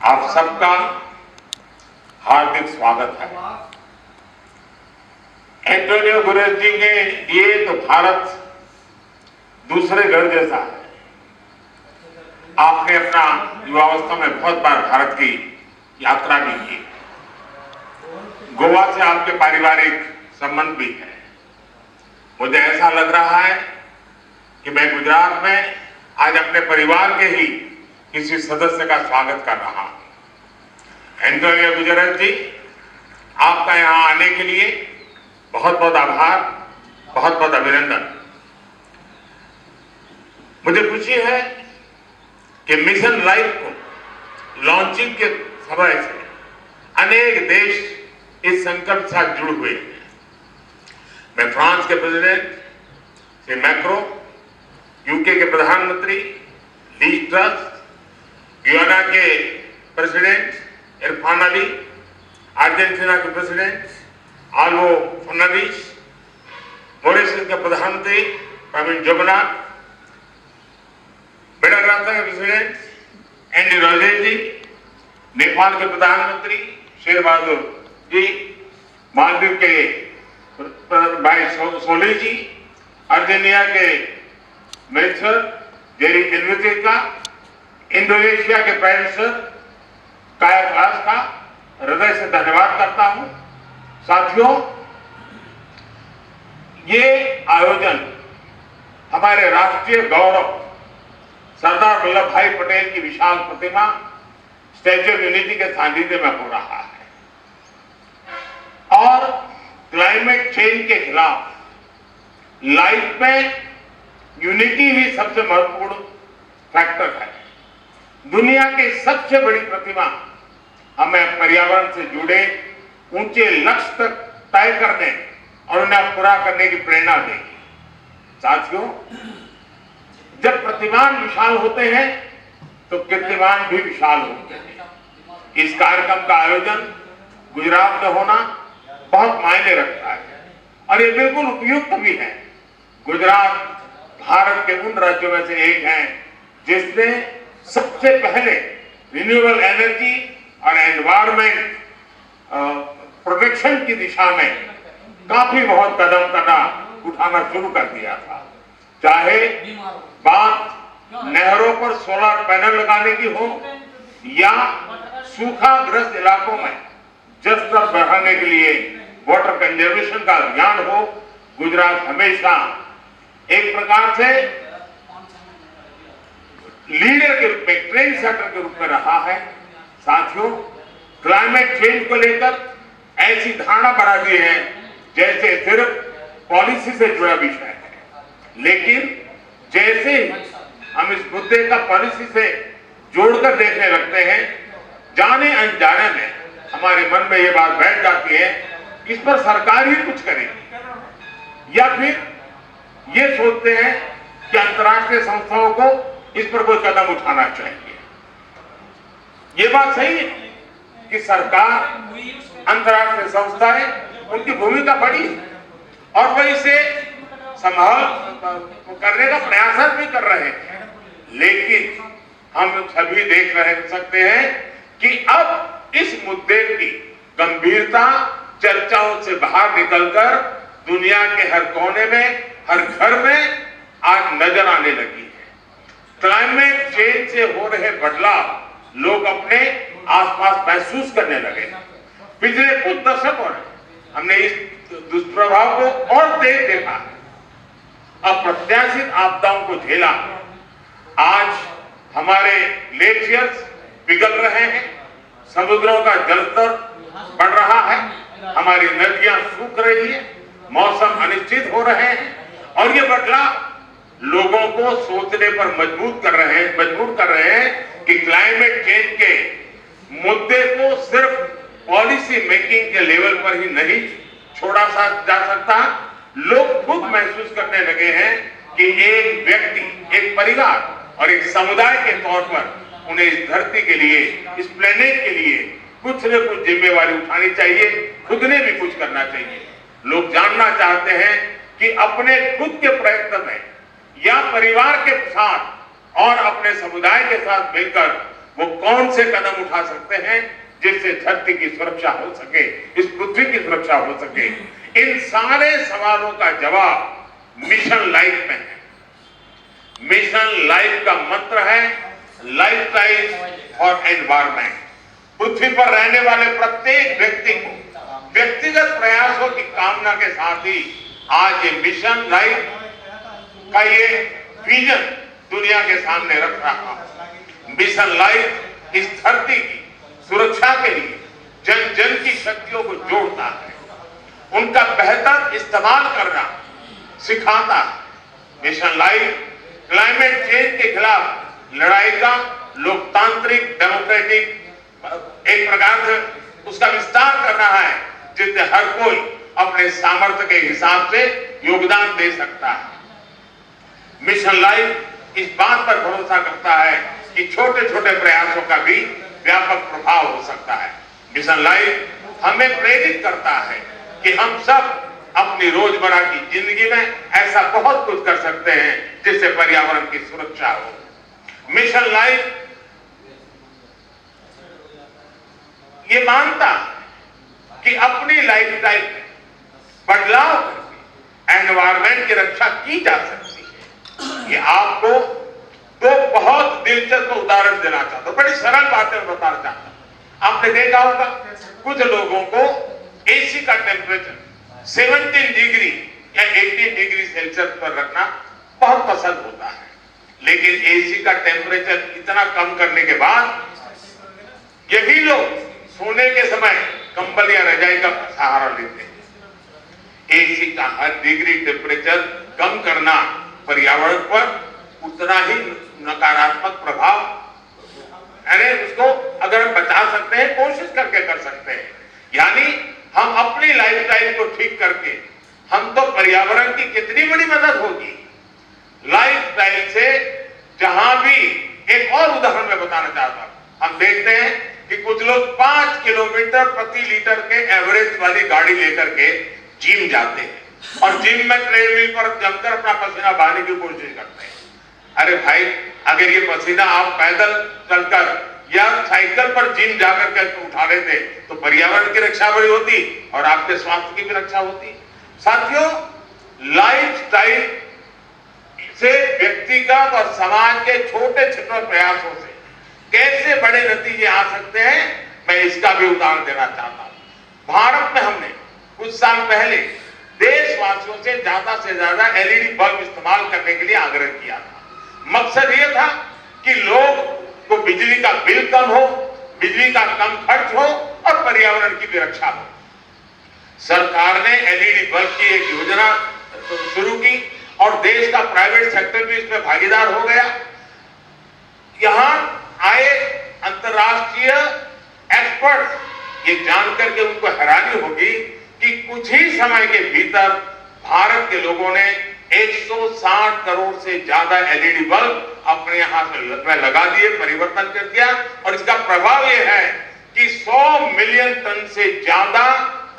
आप सबका हार्दिक स्वागत है। एंटोनियो गुतेरेस जी के लिए तो भारत दूसरे घर जैसा है। आपने अपना युवावस्था में बहुत बार भारत की यात्रा भी की। गोवा से आपके पारिवारिक संबंध भी है। मुझे ऐसा लग रहा है कि मैं गुजरात में आज अपने परिवार के ही किसी सदस्य का स्वागत कर रहा हूं। एंटोनियो गुतेरेस जी, आपका यहां आने के लिए बहुत बहुत आभार, बहुत बहुत अभिनंदन। मुझे खुशी है कि मिशन लाइफ को लॉन्चिंग के समय से अनेक देश इस संकल्प के साथ जुड़े हुए हैं। मैं फ्रांस के प्रेसिडेंट श्री मैक्रो, यूके के प्रधानमंत्री लीज ट्रस, गियाना के प्रेसिडेंट इरफान अली, अर्जेंटीना के प्रेसिडेंट आल्वो फर्नांडिस, मॉरिशस के प्रधानमंत्री प्रवीण जुगनाथ, मेडागास्कर के प्रेसिडेंट एंडी रॉजेज जी, नेपाल के प्रधानमंत्री शेर बहादुर जी, मालदीव के भाई सोली जी, अर्जेंटीना के मिनिस्टर जेरी एनरिकेका, इंडोनेशिया के प्राइम मिनिस्टर काया क्लास का हृदय से धन्यवाद करता हूं। साथियों, ये आयोजन हमारे राष्ट्रीय गौरव सरदार वल्लभ भाई पटेल की विशाल प्रतिमा स्टैच्यू ऑफ यूनिटी के सानिध्य में हो रहा है और क्लाइमेट चेंज के खिलाफ लाइफ में यूनिटी ही सबसे महत्वपूर्ण फैक्टर है। दुनिया की सबसे बड़ी प्रतिमा हमें पर्यावरण से जुड़े ऊंचे लक्ष्य तक तय करने और उन्हें पूरा करने की प्रेरणा देगी। साथियों, जब प्रतिमान विशाल होते हैं तो कीर्तिमान भी विशाल होते हैं। इस कार्यक्रम का आयोजन गुजरात में होना बहुत मायने रखता है और ये बिल्कुल उपयुक्त भी है। गुजरात भारत के उन राज्यों में से एक है जिसने सबसे पहले रिन्यूएबल एनर्जी और एनवायरमेंट प्रोटेक्शन की दिशा में काफी बहुत कदम उठाना शुरू कर दिया था। चाहे बात नहरों पर सोलर पैनल लगाने की हो या सूखाग्रस्त इलाकों में जल स्तर बढ़ाने के लिए वाटर कंजर्वेशन का अभियान हो, गुजरात हमेशा एक प्रकार से लीडर के रूप में, ट्रेंड सेटर के रूप में रहा है। साथियों, क्लाइमेट चेंज को लेकर ऐसी धारणा बना दी है जैसे सिर्फ पॉलिसी से जुड़ा विषय है, लेकिन जैसे हम इस मुद्दे का पॉलिसी से जोड़कर देखने लगते हैं, जाने अनजाने में हमारे मन में ये बात बैठ जाती है इस पर सरकार ही कुछ करेगी, या फिर ये सोचते हैं कि अंतर्राष्ट्रीय संस्थाओं को इस पर कोई कदम उठाना चाहिए। ये बात सही है कि सरकार, अंतर्राष्ट्रीय संस्थाएं, उनकी भूमिका बड़ी है और वह इसे संभाल करने का प्रयास भी कर रहे हैं, लेकिन हम सभी देख सकते हैं कि अब इस मुद्दे की गंभीरता चर्चाओं से बाहर निकलकर दुनिया के हर कोने में, हर घर में आज नजर आने लगी है। क्लाइमेट चेंज से हो रहे बदलाव लोग अपने आसपास महसूस करने लगे। पिछले कुछ दशकों में हमने इस दुष्प्रभाव को और तेज देखा है, अप्रत्याशित आपदाओं को झेला। आज हमारे ग्लेशियर्स पिघल रहे हैं, समुद्रों का जलस्तर बढ़ रहा है, हमारी नदियां सूख रही है, मौसम अनिश्चित हो रहे हैं और ये बदलाव लोगों को सोचने पर मजबूर कर रहे हैं कि क्लाइमेट चेंज के मुद्दे को सिर्फ पॉलिसी मेकिंग के लेवल पर ही नहीं छोड़ा जा सकता। लोग खुद महसूस करने लगे हैं कि एक व्यक्ति, एक परिवार और एक समुदाय के तौर पर उन्हें इस धरती के लिए, इस प्लेनेट के लिए कुछ न कुछ जिम्मेवारी उठानी चाहिए, खुद ने भी कुछ करना चाहिए। लोग जानना चाहते हैं कि अपने खुद के प्रयत्न में या परिवार के साथ और अपने समुदाय के साथ मिलकर वो कौन से कदम उठा सकते हैं जिससे धरती की सुरक्षा हो सके, इस पृथ्वी की सुरक्षा हो सके। इन सारे सवालों का जवाब मिशन लाइफ में है। मिशन लाइफ का मंत्र है लाइफस्टाइल फॉर एनवायरमेंट। पृथ्वी पर रहने वाले प्रत्येक व्यक्ति को व्यक्तिगत प्रयासों की कामना के साथ ही आज ये मिशन लाइफ का ये विजन दुनिया के सामने रख रहा है। मिशन लाइफ इस धरती की सुरक्षा के लिए जन जन की शक्तियों को जोड़ता है, उनका बेहतर इस्तेमाल करना सिखाता है। मिशन लाइफ क्लाइमेट चेंज के खिलाफ लड़ाई का लोकतांत्रिक डेमोक्रेटिक एक प्रकार से उसका विस्तार करना है, जिससे हर कोई अपने सामर्थ्य के हिसाब से योगदान दे सकता है। मिशन लाइफ इस बात पर भरोसा करता है कि छोटे छोटे प्रयासों का भी व्यापक प्रभाव हो सकता है। मिशन लाइफ हमें प्रेरित करता है कि हम सब अपनी रोजमर्रा की जिंदगी में ऐसा बहुत कुछ कर सकते हैं जिससे पर्यावरण की सुरक्षा हो। मिशन लाइफ ये मानता है कि अपनी लाइफस्टाइल में बदलाव करके एनवायरमेंट की रक्षा की जा सकती है। ये आपको दो बहुत दिलचस्प उदाहरण देना चाहता हूं, बड़ी सरल बातें बताना चाहता हूं। आपने देखा होगा कुछ लोगों को एसी का टेम्परेचर 17 डिग्री या 18 डिग्री सेल्सियस पर रखना बहुत पसंद होता है, लेकिन एसी का टेम्परेचर इतना कम करने के बाद यही लोग सोने के समय कंबल या रजाई का सहारा लेते हैं। एसी का हर डिग्री टेम्परेचर कम करना पर्यावरण पर उतना ही नकारात्मक प्रभाव, अरे उसको अगर हम बचा सकते हैं कोशिश करके कर सकते हैं। यानी हम अपनी लाइफस्टाइल को ठीक करके हम तो पर्यावरण की कितनी बड़ी मदद होगी। लाइफस्टाइल से जहां भी एक और उदाहरण मैं बताना चाहता हूं, हम देखते हैं कि कुछ लोग 5 किलोमीटर प्रति लीटर के एवरेज वाली गाड़ी लेकर के जिम जाते हैं और जिम में ट्रेडमिल पर जमकर अपना पसीना बहाने की कोशिश करते हैं। अरे भाई, अगर ये पसीना आप पैदल चलकर या साइकिल पर जिम जाकर के उठा लेते तो पर्यावरण की रक्षा बड़ी होती और आपके स्वास्थ्य की भी रक्षा होती। साथियों, लाइफस्टाइल से व्यक्तिगत और समाज के छोटे छोटे प्रयासों से कैसे बड़े नतीजे आ सकते हैं, मैं इसका भी उदाहरण देना चाहता हूं। भारत में हमने कुछ साल पहले देशवासियों से ज्यादा एलईडी बल्ब इस्तेमाल करने के लिए आग्रह किया था। मकसद यह था कि लोग को बिजली का बिल कम हो, बिजली का कम खर्च हो और पर्यावरण की भी रक्षा हो। सरकार ने एलईडी बल्ब की एक योजना शुरू की और देश का प्राइवेट सेक्टर भी इसमें भागीदार हो गया। यहां आए अंतरराष्ट्रीय एक्सपर्ट ये जानकर के उनको हैरानी होगी कि कुछ ही समय के भीतर भारत के लोगों ने 160 करोड़ से ज्यादा एलईडी बल्ब अपने यहां में लगा दिए, परिवर्तन कर दिया। और इसका प्रभाव यह है कि 100 मिलियन टन से ज्यादा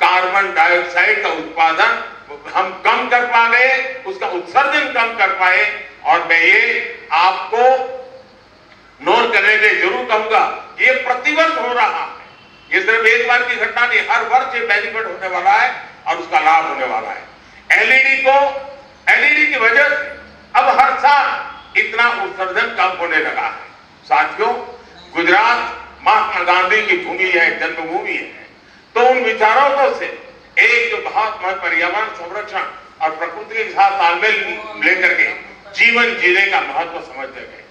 कार्बन डाइऑक्साइड का उत्पादन हम कम कर पा गए, उसका उत्सर्जन कम कर पाए। और मैं ये आपको नोट करने के लिए जरूर कहूंगा, ये प्रतिवर्ष हो रहा है, ये सिर्फ एक बार की घटना नहीं, हर वर्ष ये बेनिफिट होने वाला है और उसका लाभ होने वाला है। एलईडी की वजह से अब हर साल इतना उत्सर्जन कम होने लगा है। साथियों, गुजरात महात्मा गांधी की भूमि है, जन्मभूमि है, तो उन विचारों से एक जो बहुत पर्यावरण संरक्षण और प्रकृति के साथ तालमेल लेकर के जीवन जीने का महत्व समझते गए।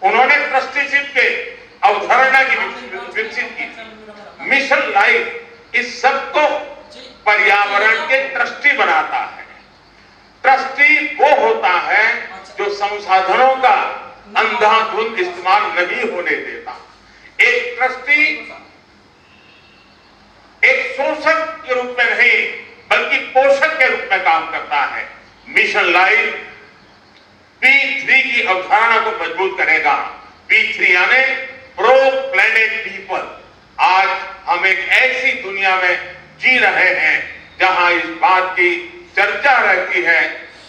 उन्होंने ट्रस्टीशिप के अवधारणा की विकसित की। मिशन लाइफ इस सबको पर्यावरण के ट्रस्टी बनाता है। ट्रस्टी वो होता है जो संसाधनों का अंधाधुंध इस्तेमाल नहीं होने देता। एक ट्रस्टी एक शोषक के रूप में नहीं बल्कि पोषक के रूप में काम करता है। मिशन लाइफ P3 की अवधारणा को मजबूत करेगा। P3 यानी प्रो प्लेनेट पीपल। आज हम एक ऐसी दुनिया में जी रहे हैं जहां इस बात की चर्चा रहती है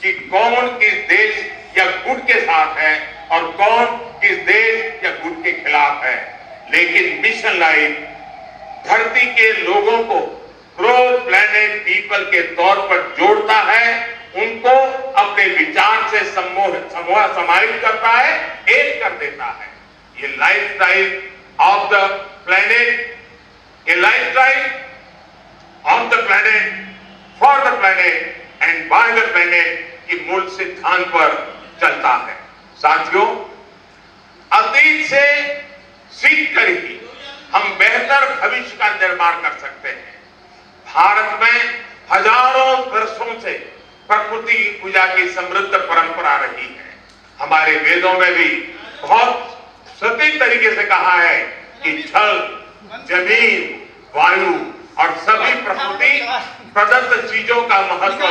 कि कौन किस देश या गुट के साथ है और कौन किस देश या गुट के खिलाफ है। लेकिन मिशन लाइफ धरती के लोगों को प्रो प्लैनेट पीपल के तौर पर जोड़ता है, उनको अपने विचार से समाहित करता है, एक कर देता है। ये लाइफस्टाइल ऑफ द प्लैनेट, ये lifestyle of the planet, for the planet and by the planet की मूल सिद्धांत पर चलता है। साथियों, अतीत से सीख कर ही हम बेहतर भविष्य का निर्माण कर सकते हैं। भारत में हजारों वर्षों से प्रकृति की पूजा की समृद्ध परंपरा रही है। हमारे वेदों में भी बहुत सटीक तरीके से कहा है कि जल, जमीन, वायु और सभी प्रकृति प्रदत्त चीजों का महत्व